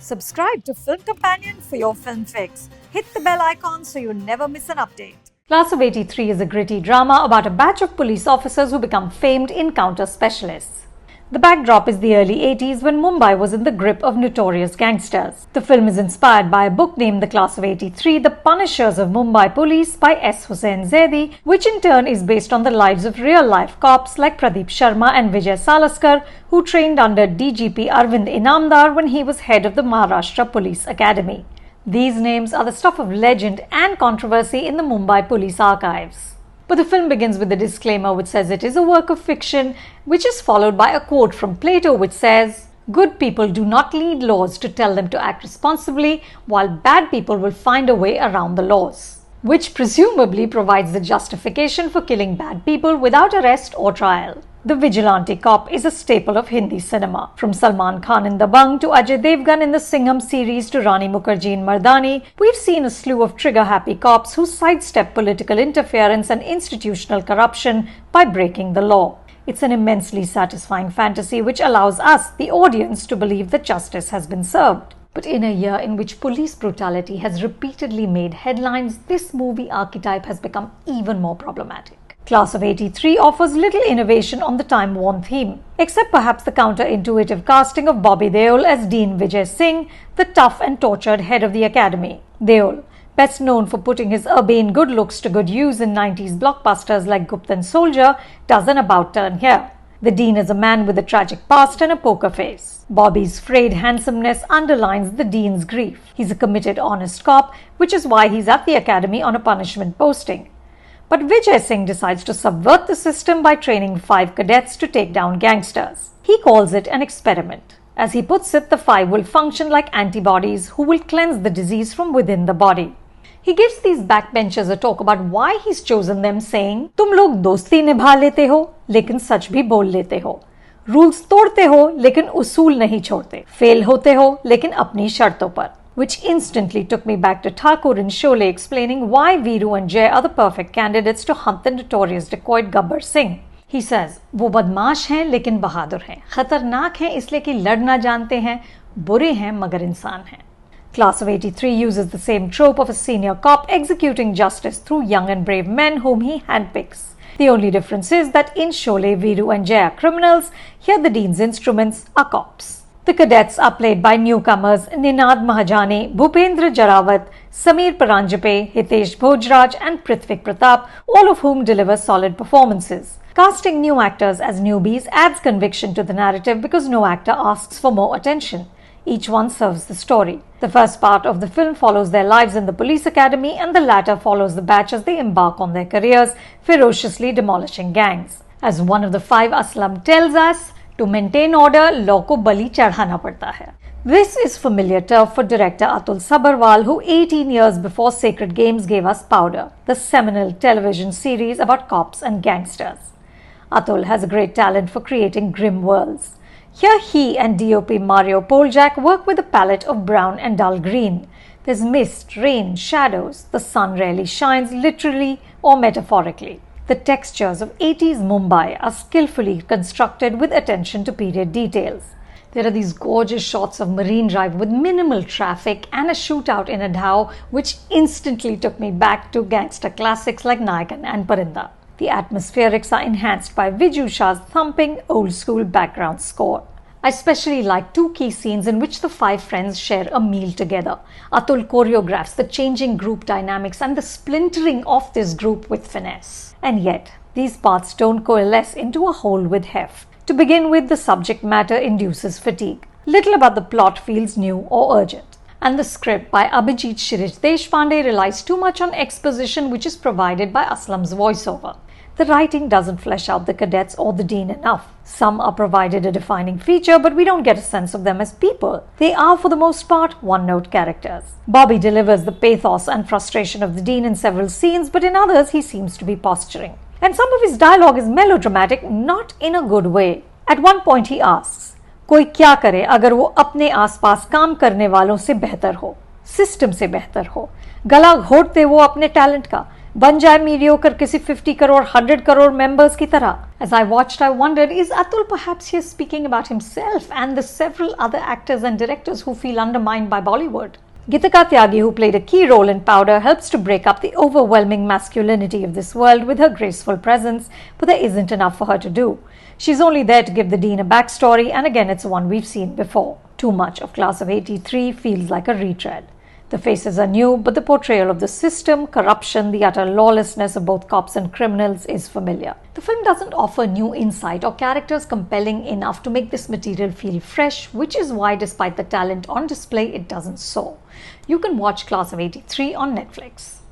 Subscribe to Film Companion for your film fix. Hit the bell icon so you never miss an update. Class of '83 is a gritty drama about a batch of police officers who become famed encounter specialists. The backdrop is the early 80s when Mumbai was in the grip of notorious gangsters. The film is inspired by a book named The Class of '83, The Punishers of Mumbai Police by S. Hussain Zaidi, which in turn is based on the lives of real-life cops like Pradeep Sharma and Vijay Salaskar, who trained under DGP Arvind Inamdar when he was head of the Maharashtra Police Academy. These names are the stuff of legend and controversy in the Mumbai police archives. But the film begins with a disclaimer which says it is a work of fiction, which is followed by a quote from Plato which says, "Good people do not need laws to tell them to act responsibly, while bad people will find a way around the laws," which presumably provides the justification for killing bad people without arrest or trial. The vigilante cop is a staple of Hindi cinema. From Salman Khan in Dabangg to Ajay Devgan in the Singham series to Rani Mukherjee in Mardani, we've seen a slew of trigger-happy cops who sidestep political interference and institutional corruption by breaking the law. It's an immensely satisfying fantasy which allows us, the audience, to believe that justice has been served. But in a year in which police brutality has repeatedly made headlines, this movie archetype has become even more problematic. Class of '83 offers little innovation on the time-worn theme, except perhaps the counterintuitive casting of Bobby Deol as Dean Vijay Singh, the tough and tortured head of the academy. Deol, best known for putting his urbane good looks to good use in 90s blockbusters like Guptan Soldier, does an about-turn here. The Dean is a man with a tragic past and a poker face. Bobby's frayed handsomeness underlines the Dean's grief. He's a committed, honest cop, which is why he's at the academy on a punishment posting. But Vijay Singh decides to subvert the system by training 5 cadets to take down gangsters. He calls it an experiment. As he puts it, the 5 will function like antibodies who will cleanse the disease from within the body. He gives these backbenchers a talk about why he's chosen them, saying, "तुम लोग दोस्ती निभा लेते हो, लेकिन सच भी बोल लेते हो। रूल्स तोड़ते हो, लेकिन उसूल नहीं छोड़ते। फेल होते हो, लेकिन अपनी शर्तों पर." Which instantly took me back to Thakur in Sholay explaining why Veeru and Jay are the perfect candidates to hunt the notorious dacoit Gabbar Singh. He says, "वो बदमाश हैं लेकिन बहादुर हैं, खतरनाक हैं इसलिए कि लड़ना जानते हैं, बुरे हैं मगर इंसान हैं." Class of '83 uses the same trope of a senior cop executing justice through young and brave men whom he handpicks. The only difference is that in Sholay, Veeru and Jay are criminals, here the Dean's instruments are cops. The cadets are played by newcomers Ninad Mahajani, Bhupendra Jarawat, Sameer Paranjape, Hitesh Bhojraj and Prithvik Pratap, all of whom deliver solid performances. Casting new actors as newbies adds conviction to the narrative because no actor asks for more attention. Each one serves the story. The first part of the film follows their lives in the police academy and the latter follows the batch as they embark on their careers, ferociously demolishing gangs. As one of the 5 Aslam tells us, to maintain order, law को बलि चढ़ाना पड़ता है. This is familiar turf for director Atul Sabharwal, who 18 years before Sacred Games gave us Powder, the seminal television series about cops and gangsters. Atul has a great talent for creating grim worlds. Here he and DOP Mario Poljak work with a palette of brown and dull green. There's mist, rain, shadows. The sun rarely shines literally or metaphorically. The textures of 80s Mumbai are skillfully constructed with attention to period details. There are these gorgeous shots of Marine Drive with minimal traffic and a shootout in a dhow which instantly took me back to gangster classics like Nayakan and Parinda. The atmospherics are enhanced by Viju Shah's thumping old-school background score. I especially like 2 key scenes in which the 5 friends share a meal together. Atul choreographs the changing group dynamics and the splintering of this group with finesse. And yet, these parts don't coalesce into a whole with heft. To begin with, the subject matter induces fatigue. Little about the plot feels new or urgent. And the script by Abhijit Shirish Deshpande relies too much on exposition which is provided by Aslam's voiceover. The writing doesn't flesh out the cadets or the Dean enough. Some are provided a defining feature, but we don't get a sense of them as people. They are, for the most part, one-note characters. Bobby delivers the pathos and frustration of the Dean in several scenes, but in others he seems to be posturing. And some of his dialogue is melodramatic, not in a good way. At one point he asks, "कोई क्या करे अगर वो अपने आसपास काम करने वालों से बेहतर हो, सिस्टम से बेहतर हो, गला घोट दे वो अपने टैलेंट का, बन जाए मीडियोकर किसी 50 crore 100 crore members की तरह. As I watched, I wondered, is Atul perhaps here speaking about himself and the several other actors and directors who feel undermined by Bollywood? Geetika Tyagi, who played a key role in Powder, helps to break up the overwhelming masculinity of this world with her graceful presence, but there isn't enough for her to do. She's only there to give the Dean a backstory, and again it's one we've seen before. Too much of Class of 83 feels like a retread. The faces are new, but the portrayal of the system, corruption, the utter lawlessness of both cops and criminals is familiar. The film doesn't offer new insight or characters compelling enough to make this material feel fresh, which is why, despite the talent on display, it doesn't soar. You can watch Class of 83 on Netflix.